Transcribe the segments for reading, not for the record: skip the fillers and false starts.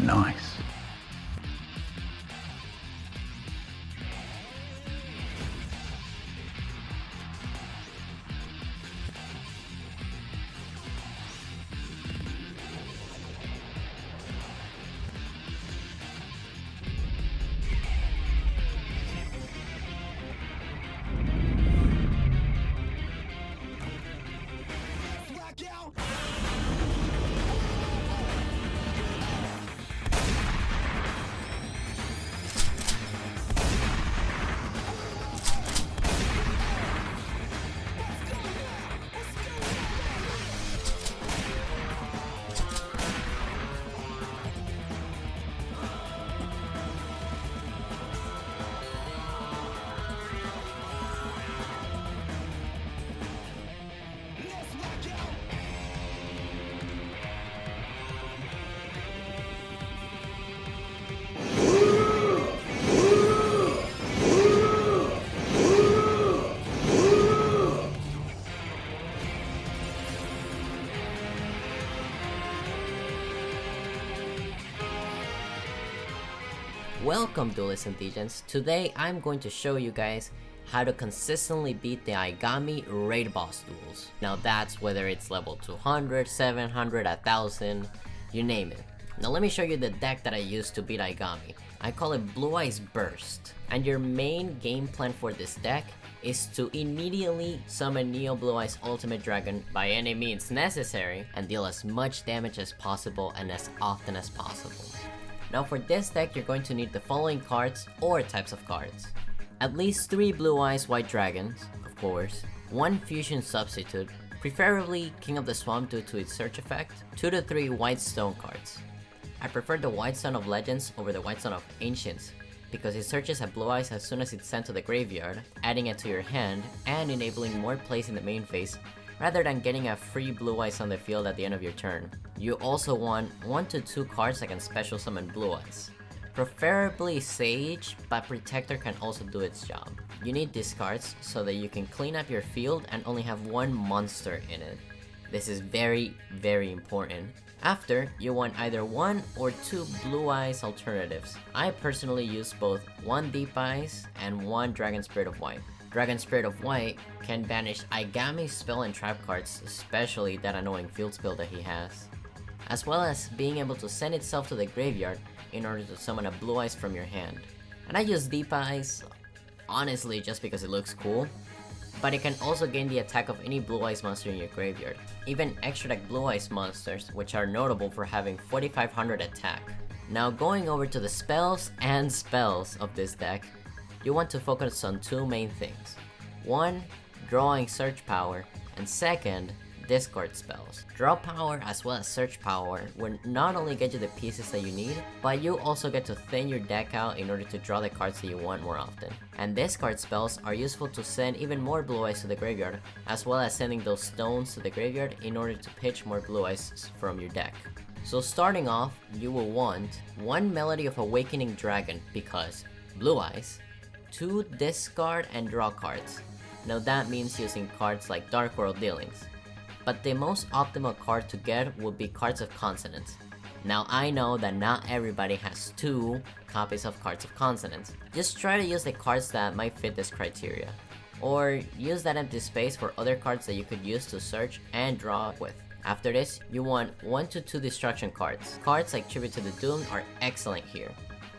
Nice. Welcome Duelists and Degens. Today I'm going to show you guys how to consistently beat the Aigami raid boss duels. Now that's whether it's level 200, 700, 1000, you name it. Now let me show you the deck that I use to beat Aigami. I call it Blue-eyes Burst. And your main game plan for this deck is to immediately summon Neo Blue-eyes Ultimate Dragon by any means necessary and deal as much damage as possible and as often as possible. Now for this deck, you're going to need the following cards or types of cards. At least 3 Blue-eyes White Dragons, of course, 1 Fusion Substitute, preferably King of the Swamp due to its search effect, 2 to 3 White Stone cards. I prefer the White Stone of Legends over the White Stone of Ancients, because it searches at Blue-eyes as soon as it's sent to the graveyard, adding it to your hand, and enabling more plays in the main phase, rather than getting a free Blue-eyes on the field at the end of your turn. You also want 1 to 2 cards that can special summon Blue-eyes. Preferably Sage, but Protector can also do its job. You need these cards so that you can clean up your field and only have 1 monster in it. This is very, very important. After, you want either 1 or 2 Blue-eyes alternatives. I personally use both 1 Deep Eyes and 1 Dragon Spirit of White. Dragon Spirit of White can banish Aigami's spell and trap cards, especially that annoying field spell that he has, as well as being able to send itself to the graveyard in order to summon a Blue-eyes from your hand. And I use Deep Eyes, honestly just because it looks cool, but it can also gain the attack of any Blue-eyes monster in your graveyard, even extra deck Blue-eyes monsters, which are notable for having 4500 attack. Now going over to the spells and spells of this deck, you want to focus on 2 main things. 1, drawing search power, and 2nd, discard spells. Draw power as well as search power will not only get you the pieces that you need, but you also get to thin your deck out in order to draw the cards that you want more often. And discard spells are useful to send even more Blue-eyes to the graveyard, as well as sending those stones to the graveyard in order to pitch more Blue-eyes from your deck. So starting off, you will want 1 Melody of Awakening Dragon because Blue-eyes, 2 discard and draw cards. Now that means using cards like Dark World Dealings. But the most optimal card to get would be cards of consonants. Now I know that not everybody has 2 copies of cards of consonants. Just try to use the cards that might fit this criteria. Or use that empty space for other cards that you could use to search and draw with. After this, you want 1 to 2 destruction cards. Cards like Tribute to the Doomed are excellent here.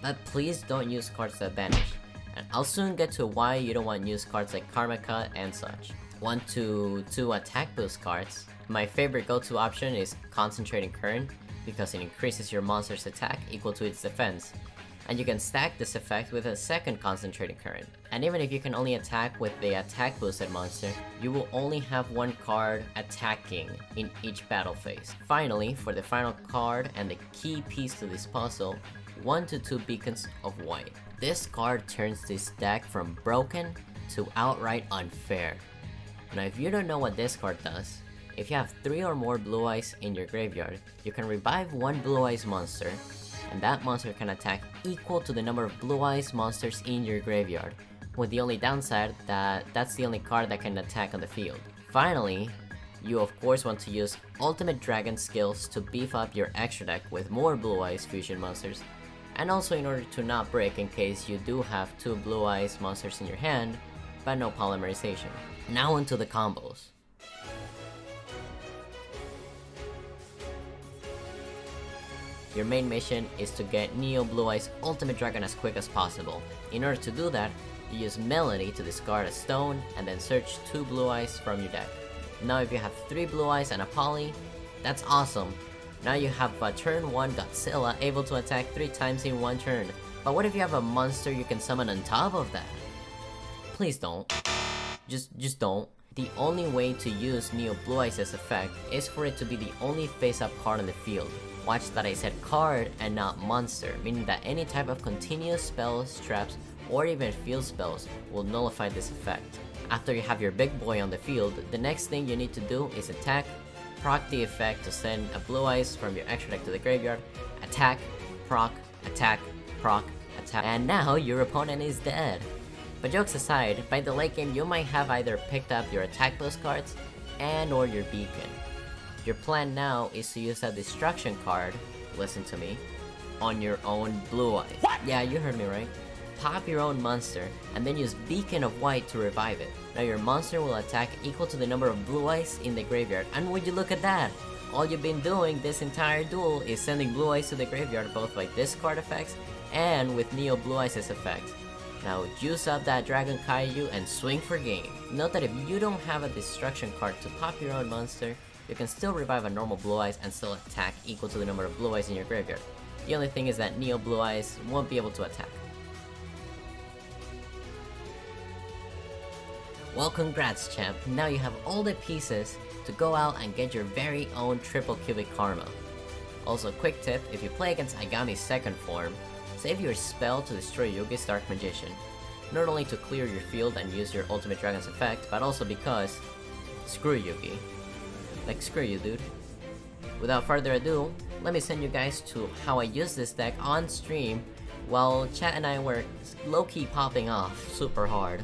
But please don't use cards that banish. And I'll soon get to why you don't want to use cards like Karma Cut and such. 1 to 2 attack boost cards. My favorite go-to option is Concentrating Current because it increases your monster's attack equal to its defense. And you can stack this effect with a 2nd Concentrating Current. And even if you can only attack with the attack boosted monster, you will only have 1 card attacking in each battle phase. Finally, for the final card and the key piece to this puzzle, 1 to 2 Beacons of White. This card turns this deck from broken to outright unfair. Now if you don't know what this card does, if you have 3 or more Blue-eyes in your graveyard, you can revive 1 Blue-eyes monster, and that monster can attack equal to the number of Blue-eyes monsters in your graveyard, with the only downside that that's the only card that can attack on the field. Finally, you of course want to use Ultimate Dragon skills to beef up your extra deck with more Blue-eyes fusion monsters, and also in order to not break in case you do have 2 Blue-eyes monsters in your hand, but no polymerization. Now into the combos. Your main mission is to get Neo Blue-eyes Ultimate Dragon as quick as possible. In order to do that, you use Melody to discard a stone and then search 2 Blue-eyes from your deck. Now if you have 3 Blue-eyes and a poly, that's awesome. Now you have a turn 1 Godzilla able to attack 3 times in 1 turn. But what if you have a monster you can summon on top of that? Please don't. Just don't. The only way to use Neo Blue-eyes' effect is for it to be the only face-up card on the field. Watch that I said card and not monster, meaning that any type of continuous spells, traps, or even field spells will nullify this effect. After you have your big boy on the field, the next thing you need to do is attack, proc the effect to send a Blue-eyes from your extra deck to the graveyard, attack, proc, attack, proc, attack, and now your opponent is dead. But jokes aside, by the late game you might have either picked up your attack boost cards and or your beacon. Your plan now is to use that destruction card, listen to me, on your own Blue-eyes. Yeah, you heard me right. Pop your own monster, and then use Beacon of White to revive it. Now your monster will attack equal to the number of Blue-eyes in the graveyard, and would you look at that? All you've been doing this entire duel is sending Blue-eyes to the graveyard both by discard effects and with Neo Blue-eyes' effect. Now juice up that Dragon Kaiju and swing for game. Note that if you don't have a destruction card to pop your own monster, you can still revive a normal Blue-eyes and still attack equal to the number of Blue-eyes in your graveyard. The only thing is that Neo Blue-eyes won't be able to attack. Well, congrats champ, now you have all the pieces to go out and get your very own triple cubic karma. Also, quick tip, if you play against Aigami's second form, save your spell to destroy Yugi's Dark Magician. Not only to clear your field and use your Ultimate Dragon's effect, but also because, screw Yugi. Like, screw you, dude. Without further ado, let me send you guys to how I use this deck on stream while chat and I were low-key popping off super hard.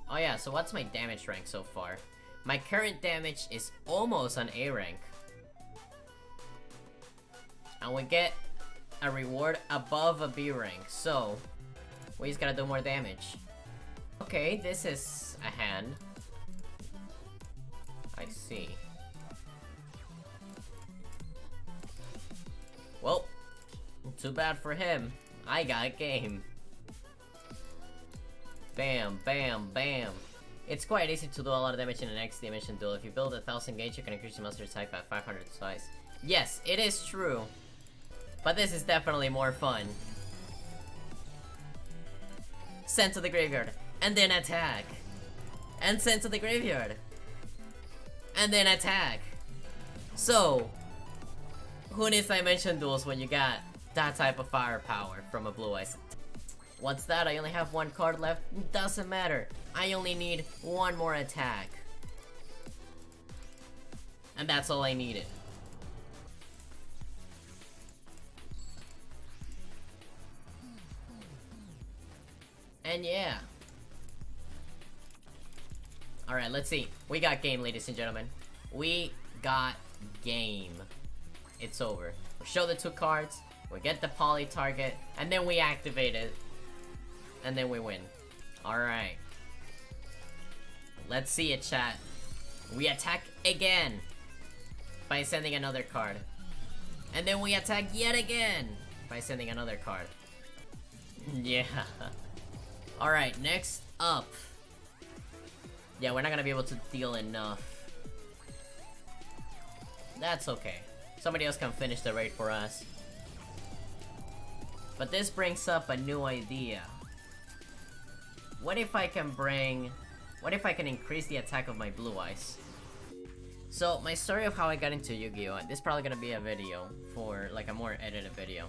Oh yeah, so what's my damage rank so far? My current damage is almost an A rank. And we get a reward above a B rank, so we just gotta do more damage. Okay, this is a hand. I see. Well, too bad for him. I got game. Bam, bam, bam. It's quite easy to do a lot of damage in an X dimension duel. If you build 1000 gauge, you can increase your monster's attack by 500 size. Yes, it is true. But this is definitely more fun. Send to the graveyard, and then attack. And send to the graveyard. And then attack. So, who needs dimension duels when you got that type of firepower from a Blue-eyes? What's that? I only have 1 card left. Doesn't matter. I only need 1 more attack. And that's all I needed. And yeah. Alright, let's see. We got game, ladies and gentlemen. We got game. It's over. We show the 2 cards, we get the poly target, and then we activate it. And then we win. Alright. Let's see it, chat. We attack again by sending another card. And then we attack yet again by sending another card. Yeah. Alright, next up. Yeah, we're not gonna be able to deal enough. That's okay. Somebody else can finish the raid for us. But this brings up a new idea. What if I can increase the attack of my Blue-eyes? So, my story of how I got into Yu-Gi-Oh! This is probably gonna be a video for, like, a more edited video.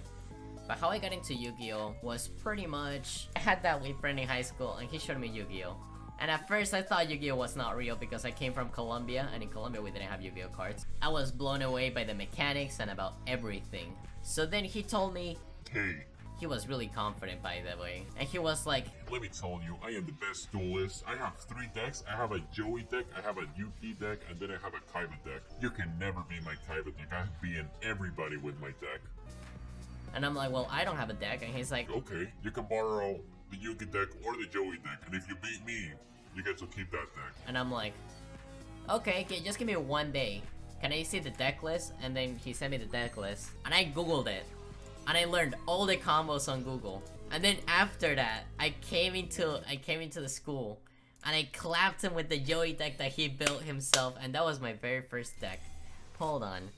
But how I got into Yu-Gi-Oh! Was pretty much... I had that weird friend in high school, and he showed me Yu-Gi-Oh! And at first I thought Yu-Gi-Oh! Was not real because I came from Colombia, and in Colombia we didn't have Yu-Gi-Oh! Cards. I was blown away by the mechanics and about everything. So then he told me, hey, He was really confident, by the way. And he was like, let me tell you, I am the best duelist. I have 3 decks. I have a Joey deck, I have a Yuki deck, and then I have a Kaiba deck. You can never be my Kaiba deck. I'm beating everybody with my deck. and I'm like, well, I don't have a deck. And he's like, Okay, you can borrow the Yuki deck or the Joey deck, and if you beat me, you get to keep that deck. and I'm like, okay, just give me 1 day. Can I see the deck list? And then he sent me the deck list, and I googled it, and I learned all the combos on Google. And then after that, I came into the school, and I clapped him with the Joey deck that he built himself, and that was my very first deck. Hold on.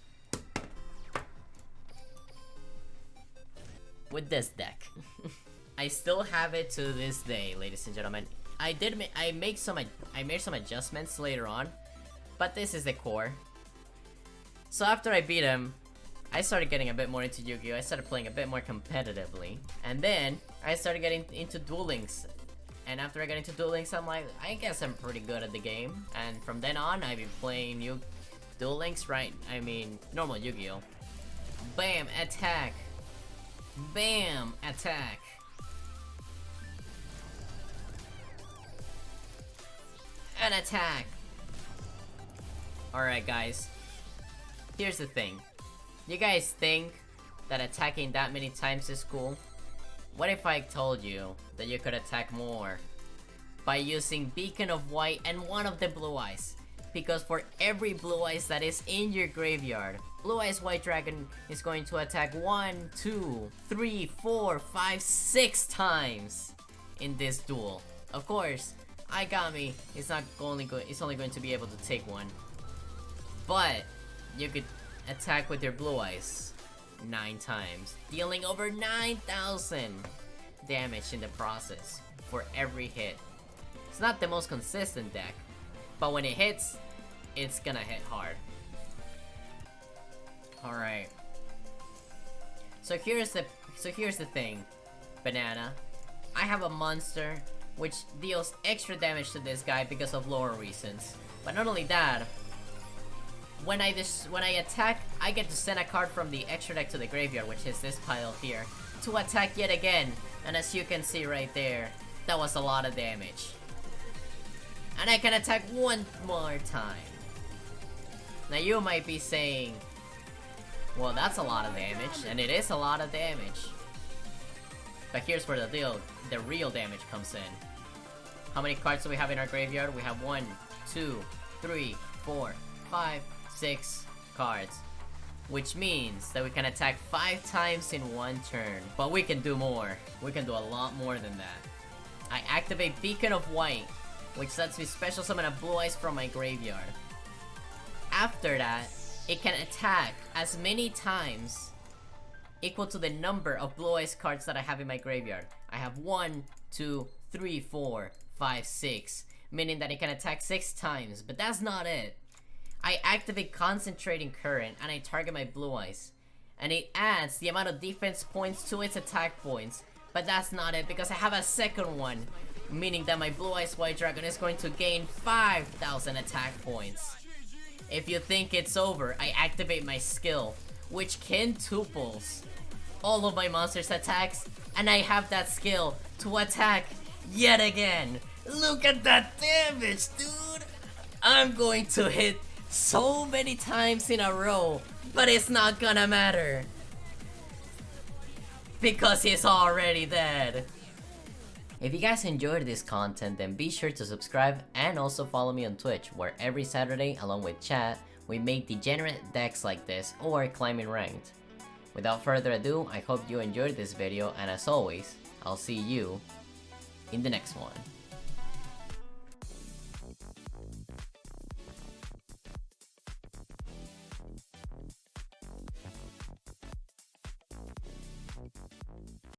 With this deck. I still have it to this day, ladies and gentlemen. I made some adjustments later on, but this is the core. So after I beat him, I started getting a bit more into Yu-Gi-Oh! I started playing a bit more competitively. And then, I started getting into Duel Links. And after I got into Duel Links, I'm like, I guess I'm pretty good at the game. And from then on, I've been playing Duel Links, right? I mean, normal Yu-Gi-Oh! Bam! Attack! Bam! Attack! An attack! Alright guys, here's the thing. You guys think that attacking that many times is cool? What if I told you that you could attack more by using Beacon of White and one of the Blue Eyes? Because for every Blue Eyes that is in your graveyard, Blue Eyes White Dragon is going to attack 1, 2, 3, 4, 5, 6 times in this duel. Of course, Aigami is only going to be able to take 1. But you could attack with your Blue Eyes 9 times, dealing over 9,000 damage in the process for every hit. It's not the most consistent deck, but when it hits, it's gonna hit hard. Alright. So here's the thing, Banana. I have a monster which deals extra damage to this guy because of lore reasons. But not only that, when I attack, I get to send a card from the extra deck to the graveyard, which is this pile here, to attack yet again. And as you can see right there, that was a lot of damage. And I can attack 1 more time. Now you might be saying, well, that's a lot of damage, and it is a lot of damage. But here's where the real damage comes in. How many cards do we have in our graveyard? We have 1, 2, 3, 4, 5, 6 cards. Which means that we can attack 5 times in 1 turn. But we can do more. We can do a lot more than that. I activate Beacon of White, which lets me special summon a Blue Eyes from my graveyard. After that, it can attack as many times equal to the number of Blue Eyes cards that I have in my graveyard. I have 1, 2, 3, 4, 5, 6, meaning that it can attack 6 times, but that's not it. I activate Concentrating Current and I target my Blue Eyes, and it adds the amount of defense points to its attack points, but that's not it because I have a second one, meaning that my Blue Eyes White Dragon is going to gain 5,000 attack points. If you think it's over, I activate my skill, which quintuples all of my monsters' attacks, and I have that skill to attack yet again. Look at that damage, dude! I'm going to hit so many times in a row, but it's not gonna matter because he's already dead. If you guys enjoyed this content, then be sure to subscribe and also follow me on Twitch, where every Saturday, along with chat, we make degenerate decks like this or climbing ranked. Without further ado, I hope you enjoyed this video, and as always, I'll see you in the next one.